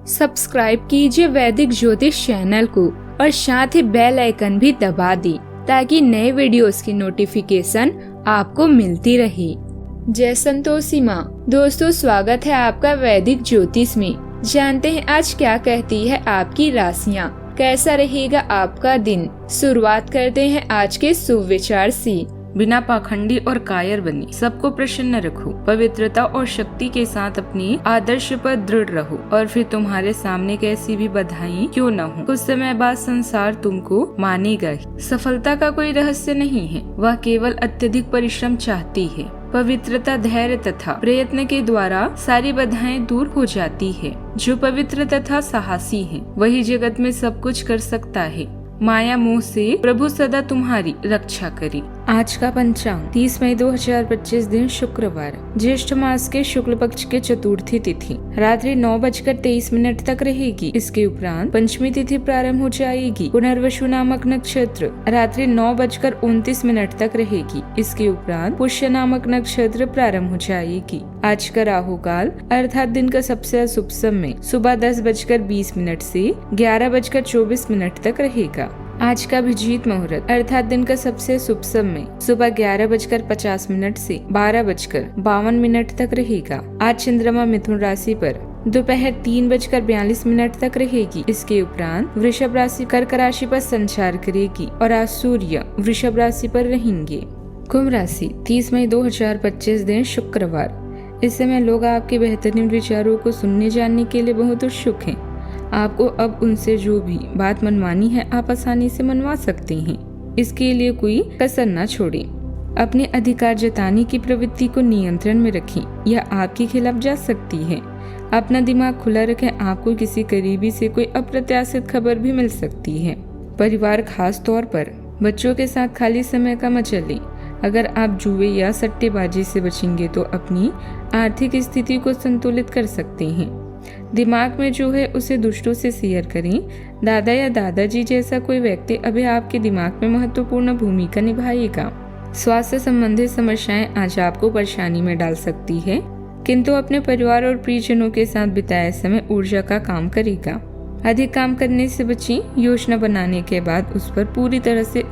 Subscribe कीजिए वैदिक ज्योतिष चैनल को और साथ ही बेल आइकन भी दबा दी ताकि नए वीडियोस की नोटिफिकेशन आपको मिलती रहे। जय संतोषी माँ। दोस्तों, स्वागत है आपका वैदिक ज्योतिष में। जानते हैं आज क्या कहती है आपकी राशियाँ, कैसा रहेगा आपका दिन। शुरुआत करते हैं आज के शुभ विचार से। बिना पाखंडी और कायर बनी सबको प्रसन्न रखो। पवित्रता और शक्ति के साथ अपनी आदर्श पर दृढ़ रहो और फिर तुम्हारे सामने कैसी भी बाधाएं क्यों न हो, कुछ समय बाद संसार तुमको मानेगा ही। सफलता का कोई रहस्य नहीं है, वह केवल अत्यधिक परिश्रम चाहती है। पवित्रता, धैर्य तथा प्रयत्न के द्वारा सारी बाधाएं दूर हो जाती है। जो पवित्र तथा साहसी है वही जगत में सब कुछ कर सकता है। माया मोह से प्रभु सदा तुम्हारी रक्षा करे। आज का पंचांग 30 मई 2025 दिन शुक्रवार, ज्येष्ठ मास के शुक्ल पक्ष के चतुर्थी तिथि रात्रि 9:23 तक रहेगी। इसके उपरांत पंचमी तिथि प्रारंभ हो जाएगी। पुनर्वसु नामक नक्षत्र रात्रि 9:29 तक रहेगी। इसके उपरांत पुष्य नामक नक्षत्र प्रारंभ हो जाएगी। आज का राहु काल अर्थात दिन का सबसे अशुभ समय सुबह 10:20 से 11:24 तक रहेगा। आज का अभिजीत मुहूर्त अर्थात दिन का सबसे शुभ समय सुबह 11:50 से 12:52 तक रहेगा। आज चंद्रमा मिथुन राशि पर दोपहर 3:42 तक रहेगी। इसके उपरांत वृषभ राशि कर्क राशि पर संचार करेगी और आज सूर्य वृषभ राशि पर रहेंगे। कुंभ राशि 30 मई 2025 दिन शुक्रवार। इस समय लोग आपके बेहतरीन विचारों को सुनने जानने के लिए बहुत उत्सुक हैं। आपको अब उनसे जो भी बात मनवानी है आप आसानी से मनवा सकते हैं। इसके लिए कोई कसर न छोड़ें। अपने अधिकार जताने की प्रवृत्ति को नियंत्रण में रखें, यह आपके खिलाफ जा सकती है। अपना दिमाग खुला रखें, आपको किसी करीबी से कोई अप्रत्याशित खबर भी मिल सकती है। परिवार, खास तौर पर बच्चों के साथ खाली समय का मजा लें। अगर आप जुए या सट्टेबाजी से बचेंगे तो अपनी आर्थिक स्थिति को संतुलित कर सकते हैं। दिमाग में जो है उसे दुष्टों से शेयर करें। दादा या दादाजी जैसा कोई व्यक्ति अभी आपके दिमाग में महत्वपूर्ण भूमिका निभाएगा। स्वास्थ्य संबंधी समस्याएं आज आपको परेशानी में डाल सकती है, किंतु अपने परिवार और प्रियजनों के साथ बिताए समय ऊर्जा का काम करेगा। अधिक काम करने से बचें। योजना बनाने के बाद उस पर पूरी तरह से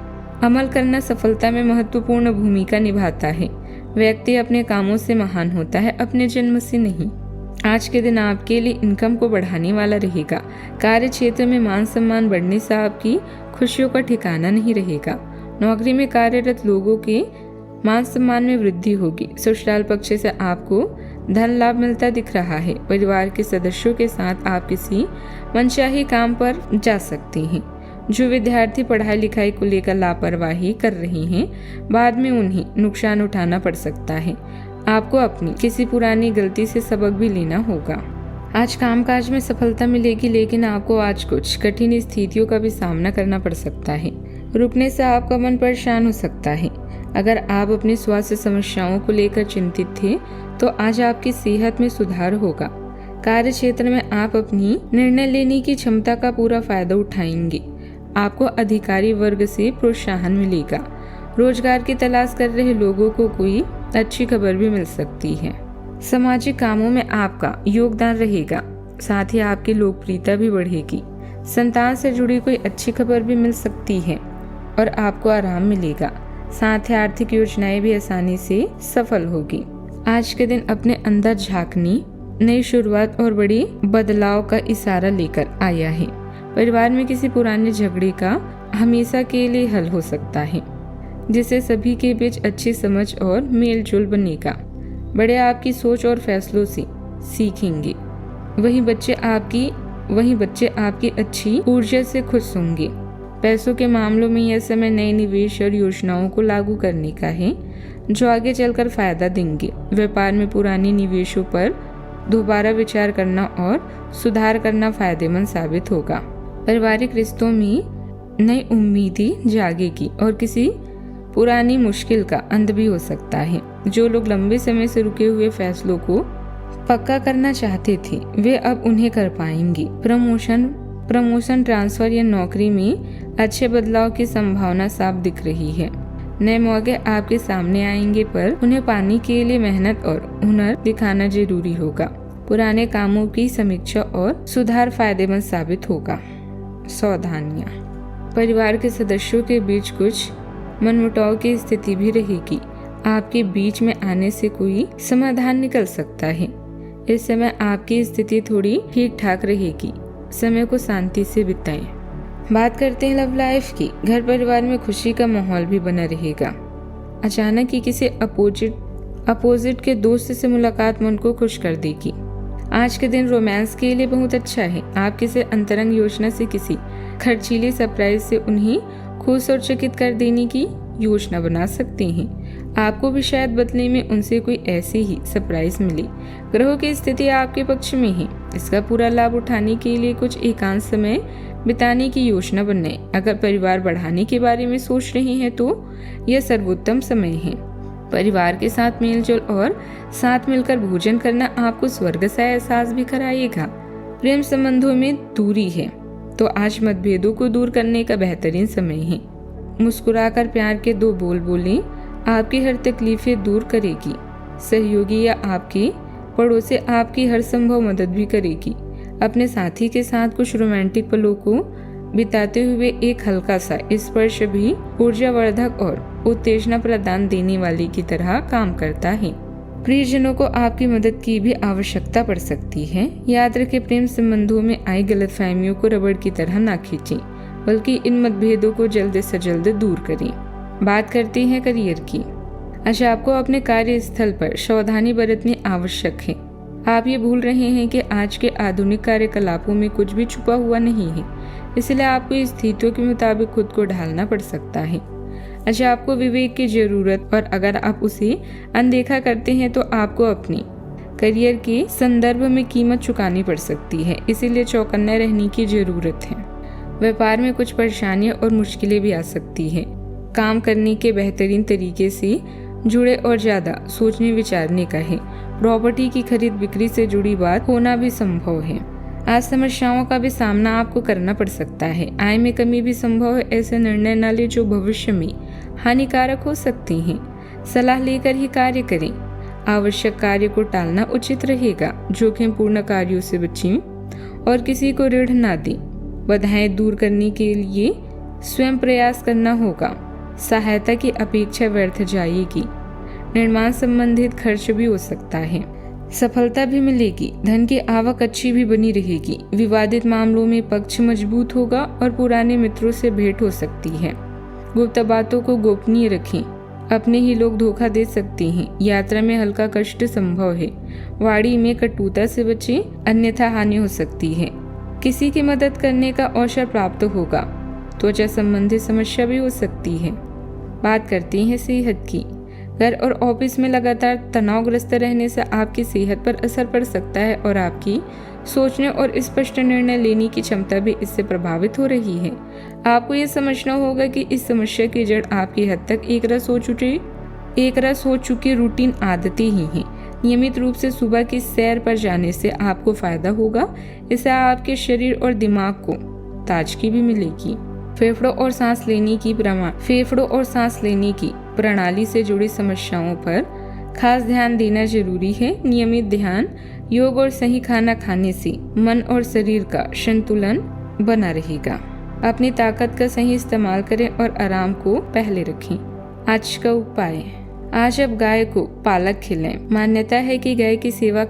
अमल करना सफलता में महत्वपूर्ण भूमिका निभाता है। व्यक्ति अपने कामों से महान होता है, अपने जन्म से नहीं। आज के दिन आपके लिए इनकम को बढ़ाने वाला रहेगा। कार्य क्षेत्र में मान सम्मान बढ़ने से आपकी खुशियों का ठिकाना नहीं रहेगा। नौकरी में कार्यरत लोगों के मान सम्मान में वृद्धि होगी। ससुराल पक्ष से आपको धन लाभ मिलता दिख रहा है। परिवार के सदस्यों के साथ आप किसी मनचाही काम पर जा सकते हैं। जो विद्यार्थी पढ़ाई लिखाई को लेकर लापरवाही कर रहे हैं, बाद में उन्हें नुकसान उठाना पड़ सकता है। आपको अपनी किसी पुरानी गलती से सबक भी लेना होगा। आज कामकाज में सफलता मिलेगी, लेकिन आपको आज कुछ कठिन स्थितियों का भी सामना करना पड़ सकता है। रुकने से आपका मन परेशान हो सकता है। अगर आप अपनी स्वास्थ्य समस्याओं को लेकर चिंतित थे तो आज आपकी सेहत में सुधार होगा। कार्य क्षेत्र में आप अपनी निर्णय लेने की क्षमता का पूरा फायदा उठाएंगे। आपको अधिकारी वर्ग से प्रोत्साहन मिलेगा। रोजगार की तलाश कर रहे लोगों को कोई अच्छी खबर भी मिल सकती है। सामाजिक कामों में आपका योगदान रहेगा, साथ ही आपकी लोकप्रियता भी बढ़ेगी। संतान से जुड़ी कोई अच्छी खबर भी मिल सकती है और आपको आराम मिलेगा। साथ ही आर्थिक योजनाएं भी आसानी से सफल होगी। आज के दिन अपने अंदर झांकने, नई शुरुआत और बड़ी बदलाव का इशारा लेकर आया है। परिवार में किसी पुराने झगड़े का हमेशा के लिए हल हो सकता है, जिससे सभी के बीच अच्छी समझ और मेलजोल बनेगा। बड़े आपकी सोच और फैसलों से सीखेंगे। वहीं बच्चे आपकी अच्छी ऊर्जा से खुश होंगे। पैसों के मामलों में यह समय नए निवेश और योजनाओं को लागू करने का है, जो आगे चलकर फायदा देंगे। व्यापार में पुराने निवेशों पर दोबारा विचार करना और सुधार करना फायदेमंद साबित होगा। पारिवारिक रिश्तों में नई उम्मीदें जागेगी और किसी पुरानी मुश्किल का अंत भी हो सकता है। जो लोग लंबे समय से रुके हुए फैसलों को पक्का करना चाहते थे, वे अब उन्हें कर पाएंगे। प्रमोशन, ट्रांसफर या नौकरी में अच्छे बदलाव की संभावना साफ दिख रही है। नए मौके आपके सामने आएंगे, पर उन्हें पाने के लिए मेहनत और हुनर दिखाना जरूरी होगा। पुराने कामों की समीक्षा और सुधार फायदेमंद साबित होगा। सावधानियां, परिवार के सदस्यों के बीच कुछ मनमुटाव की स्थिति भी रहेगी। आपके बीच में आने से कोई समाधान निकल सकता है। इस समय आपकी स्थिति थोड़ी ठीक ठाक रहेगी। समय को शांति से बिताएं। बात करते हैं लव लाइफ की। घर परिवार में खुशी का माहौल भी बना रहेगा। अचानक ही किसी अपोजिट के दोस्त से मुलाकात मन को खुश कर देगी। आज के दिन रोमांस के लिए बहुत अच्छा है। आप किसी अंतरंग योजना से किसी खर्चीली सरप्राइज से उन्हें खुश और चकित कर देने की योजना बना सकते हैं। आपको भी शायद बदले में उनसे कोई ऐसी ही सरप्राइज मिले। ग्रहों की स्थिति आपके पक्ष में है। इसका पूरा लाभ उठाने के लिए कुछ एकांत समय बिताने की योजना बनाएं। अगर परिवार बढ़ाने के बारे में सोच रहे हैं तो यह सर्वोत्तम समय है। परिवार के साथ मेलजोल और साथ मिलकर भोजन करना आपको स्वर्ग सा एहसास भी कराएगा। प्रेम संबंधों में दूरी है तो आज मतभेदों को दूर करने का बेहतरीन समय है। मुस्कुराकर प्यार के 2 बोल बोलें, आपकी हर तकलीफें दूर करेगी। सहयोगी या आपके पड़ोसी आपकी हर संभव मदद भी करेगी। अपने साथी के साथ कुछ रोमांटिक पलों को बिताते हुए एक हल्का सा स्पर्श भी ऊर्जावर्धक और उत्तेजना प्रदान देने वाले की तरह काम करता है। प्रियजनों को आपकी मदद की भी आवश्यकता पड़ सकती है। याद रखें, प्रेम संबंधों में आई गलतफहमियों को रबड़ की तरह ना खींचें, बल्कि इन मतभेदों को जल्द से जल्द दूर करें। बात करते हैं करियर की। अच्छा, आपको अपने कार्यस्थल पर सावधानी बरतनी आवश्यक है। आप ये भूल रहे हैं कि आज के आधुनिक कार्यकलापों में कुछ भी छुपा हुआ नहीं है, इसलिए आपको स्थितियों के मुताबिक खुद को ढालना पड़ सकता है। अच्छा, आपको विवेक की जरूरत, और अगर आप उसे अनदेखा करते हैं तो आपको अपनी करियर के संदर्भ में कीमत चुकानी पड़ सकती है, इसीलिए चौकन्ना रहने की जरूरत है। व्यापार में कुछ परेशानियां और मुश्किलें भी आ सकती है। काम करने के बेहतरीन तरीके से जुड़े और ज्यादा सोचने विचारने का है। प्रॉपर्टी की खरीद बिक्री से जुड़ी बात होना भी संभव है। आज समस्याओं का भी सामना आपको करना पड़ सकता है। आय में कमी भी संभव है। ऐसे निर्णय न लें जो भविष्य में हानिकारक हो सकते हैं। सलाह लेकर ही कार्य करें। आवश्यक कार्य को टालना उचित रहेगा। जोखिम पूर्ण कार्यों से बचें और किसी को ऋण न दें। बाधाएं दूर करने के लिए स्वयं प्रयास करना होगा। सहायता की अपेक्षा व्यर्थ जाएगी। निर्माण संबंधित खर्च भी हो सकता है। सफलता भी मिलेगी। धन की आवक अच्छी भी बनी रहेगी। विवादित मामलों में पक्ष मजबूत होगा और पुराने मित्रों से भेंट हो सकती है। गुप्त बातों को गोपनीय रखें। अपने ही लोग धोखा दे सकते हैं। यात्रा में हल्का कष्ट संभव है। वाणी में कटुता से बचें, अन्यथा हानि हो सकती है। किसी की मदद करने का अवसर प्राप्त होगा। त्वचा संबंधी समस्या भी हो सकती है। बात करते हैं सेहत की। घर और ऑफिस में लगातार तनावग्रस्त रहने से आपकी सेहत पर असर पड़ सकता है और आपकी सोचने और स्पष्ट निर्णय लेने की क्षमता भी इससे प्रभावित हो रही है। आपको ये समझना होगा कि इस समस्या की जड़ आपकी हद तक एक रस हो चुकी रूटीन आदतें ही हैं। नियमित रूप से सुबह की सैर पर जाने से आपको फायदा होगा। इससे आपके शरीर और दिमाग को ताजगी भी मिलेगी। फेफड़ों और सांस लेने की प्रणाली से जुड़ी समस्याओं पर खास ध्यान देना जरूरी है। नियमित ध्यान, योग और सही खाना खाने से मन और शरीर का संतुलन बना रहेगा। अपनी ताकत का सही इस्तेमाल करें और आराम को पहले रखें। आज का उपाय, आज अब गाय को पालक खिलाएं। मान्यता है कि गाय की सेवा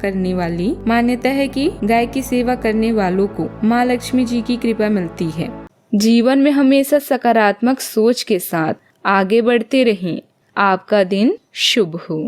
करने वालों को माँ लक्ष्मी जी की कृपा मिलती है। जीवन में हमेशा सकारात्मक सोच के साथ आगे बढ़ते रहें। आपका दिन शुभ हो।